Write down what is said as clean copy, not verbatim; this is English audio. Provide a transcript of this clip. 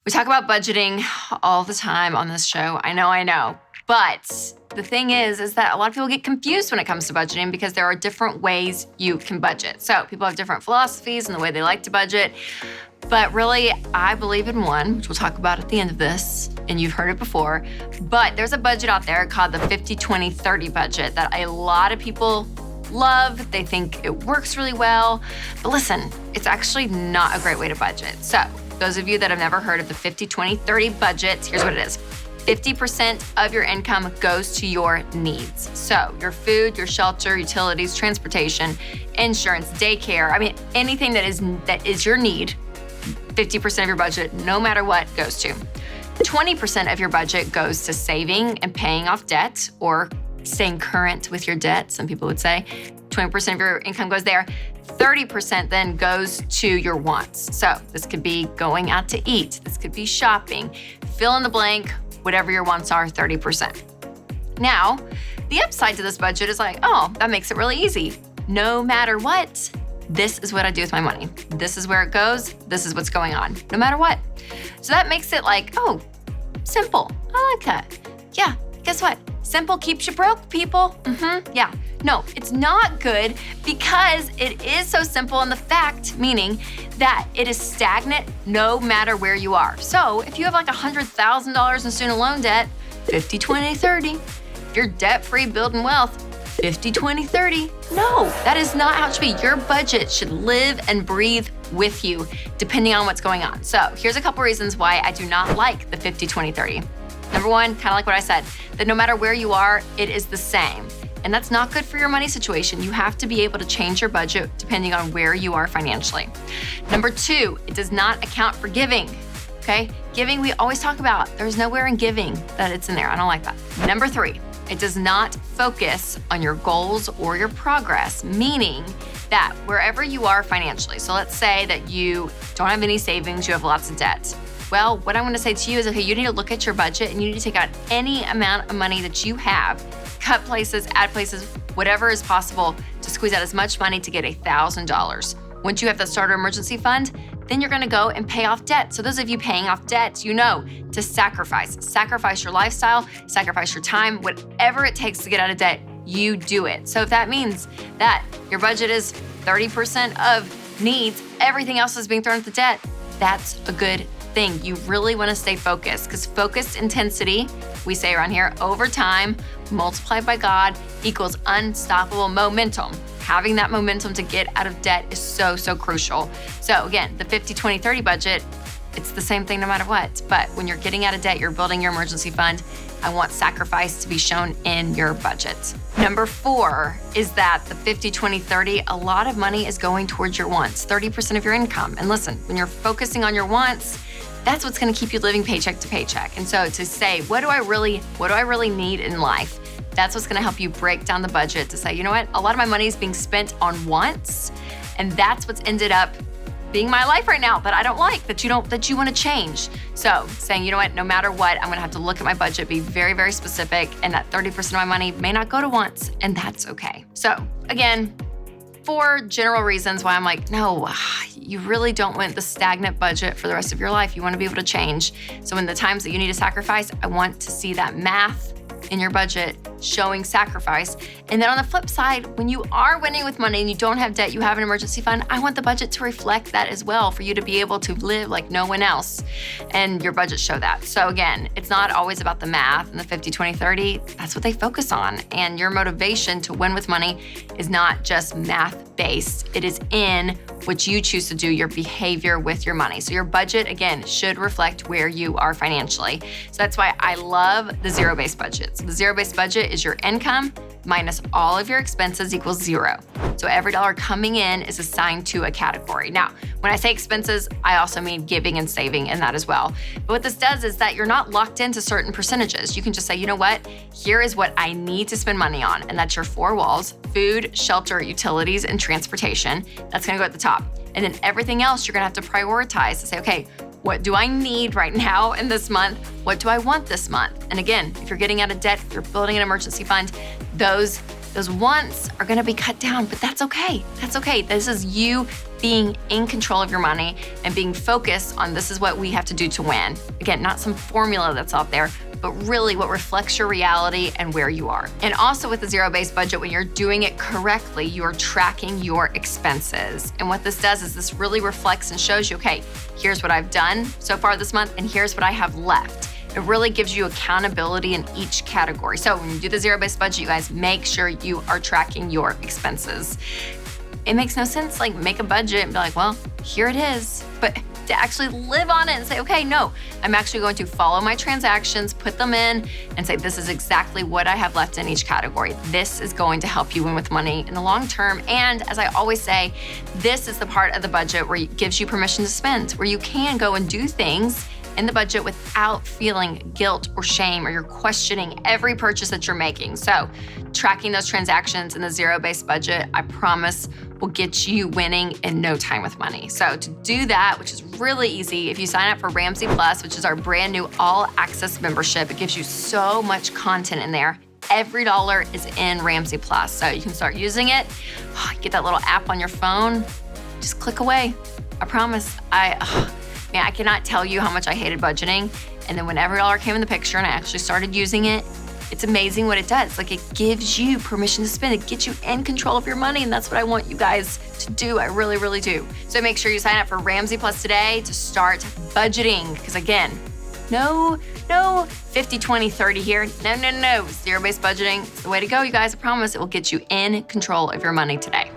We talk about budgeting all the time on this show. I know. But the thing is that a lot of people get confused when it comes to budgeting because there are different ways you can budget. So people have different philosophies and the way they like to budget. But really, I believe in one, which we'll talk about at the end of this, and you've heard it before. But there's a budget out there called the 50-20-30 budget that a lot of people love. They think it works really well. But listen, it's actually not a great way to budget. So those of you that have never heard of the 50-20-30 budget, here's what it is. 50% of your income goes to your needs. So your food, your shelter, utilities, transportation, insurance, daycare, anything that is your need, 50% of your budget, no matter what, goes to. 20% of your budget goes to saving and paying off debt or staying current with your debt, some people would say. 20% of your income goes there. 30% then goes to your wants. So this could be going out to eat. This could be shopping. Fill in the blank, whatever your wants are, 30%. Now, the upside to this budget is that makes it really easy. No matter what, this is what I do with my money. This is where it goes. This is what's going on, no matter what. So that makes it simple. I like that. Yeah, guess what? Simple keeps you broke, people. Yeah. No, it's not good because it is so simple in the fact, meaning that it is stagnant no matter where you are. So if you have $100,000 in student loan debt, 50-20-30. If you're debt-free, building wealth, 50-20-30. No, that is not how it should be. Your budget should live and breathe with you depending on what's going on. So here's a couple reasons why I do not like the 50-20-30. Number one, kind of like what I said, that no matter where you are, it is the same. And that's not good for your money situation. You have to be able to change your budget depending on where you are financially. Number two, it does not account for giving, okay? Giving, we always talk about. There's nowhere in giving that it's in there. I don't like that. Number three, it does not focus on your goals or your progress, meaning that wherever you are financially, so let's say that you don't have any savings, you have lots of debt. Well, what I'm gonna say to you is, okay, you need to look at your budget and you need to take out any amount of money that you have, cut places, add places, whatever is possible to squeeze out as much money to get $1,000. Once you have that starter emergency fund, then you're gonna go and pay off debt. So those of you paying off debt, to sacrifice your lifestyle, sacrifice your time, whatever it takes to get out of debt, you do it. So if that means that your budget is 30% of needs, everything else is being thrown at the debt, that's a good thing. You really want to stay focused because focused intensity, we say around here, over time, multiplied by God equals unstoppable momentum. Having that momentum to get out of debt is so crucial. So again, the 50-20-30 budget, it's the same thing no matter what. But when you're getting out of debt, you're building your emergency fund. I want sacrifice to be shown in your budget. Number four is that the 50-20-30, a lot of money is going towards your wants, 30% of your income. And listen, when you're focusing on your wants, that's what's gonna keep you living paycheck to paycheck. And so to say, what do I really need in life? That's what's gonna help you break down the budget to say, you know what? A lot of my money is being spent on wants, and that's what's ended up being my life right now that I don't like, that you wanna change. So saying, you know what? No matter what, I'm gonna have to look at my budget, be very specific, and that 30% of my money may not go to wants, and that's okay. So again, 4 general reasons why I'm no, you really don't want the stagnant budget for the rest of your life. You want to be able to change. So in the times that you need to sacrifice, I want to see that math in your budget showing sacrifice. And then on the flip side, when you are winning with money and you don't have debt, you have an emergency fund, I want the budget to reflect that as well for you to be able to live like no one else. And your budgets show that. So again, it's not always about the math and the 50-20-30. That's what they focus on. And your motivation to win with money is not just math-based. It is in what you choose to do, your behavior with your money. So your budget, again, should reflect where you are financially. So that's why I love the zero-based budget. So the zero-based budget is your income minus all of your expenses equals 0. So every dollar coming in is assigned to a category. Now, when I say expenses, I also mean giving and saving in that as well. But what this does is that you're not locked into certain percentages. You can just say, you know what? Here is what I need to spend money on. And that's your 4 walls: food, shelter, utilities, and transportation. That's gonna go at the top. And then everything else, you're gonna have to prioritize to say, okay, what do I need right now in this month? What do I want this month? And again, if you're getting out of debt, if you're building an emergency fund, those Those wants are gonna be cut down, but that's okay. That's okay. This is you being in control of your money and being focused on this is what we have to do to win. Again, not some formula that's out there, but really what reflects your reality and where you are. And also with the zero-based budget, when you're doing it correctly, you're tracking your expenses. And what this does is this really reflects and shows you, okay, here's what I've done so far this month, and here's what I have left. It really gives you accountability in each category. So when you do the zero-based budget, you guys make sure you are tracking your expenses. It makes no sense, like make a budget and be like, well, here it is. But to actually live on it and say, okay, no, I'm actually going to follow my transactions, put them in, and say, this is exactly what I have left in each category. This is going to help you win with money in the long term. And as I always say, this is the part of the budget where it gives you permission to spend, where you can go and do things in the budget without feeling guilt or shame, or you're questioning every purchase that you're making. So tracking those transactions in the zero-based budget, I promise, will get you winning in no time with money. So to do that, which is really easy, if you sign up for Ramsey Plus, which is our brand new all access membership, it gives you so much content in there. Every dollar is in Ramsey Plus. So you can start using it. Get that little app on your phone, just click away. I promise. I cannot tell you how much I hated budgeting. And then when every dollar came in the picture and I actually started using it, it's amazing what it does. Like, it gives you permission to spend. It gets you in control of your money. And that's what I want you guys to do. I really, really do. So make sure you sign up for Ramsey Plus today to start budgeting. Because again, no 50, 20, 30 here. No. Zero-based budgeting is the way to go, you guys. I promise it will get you in control of your money today.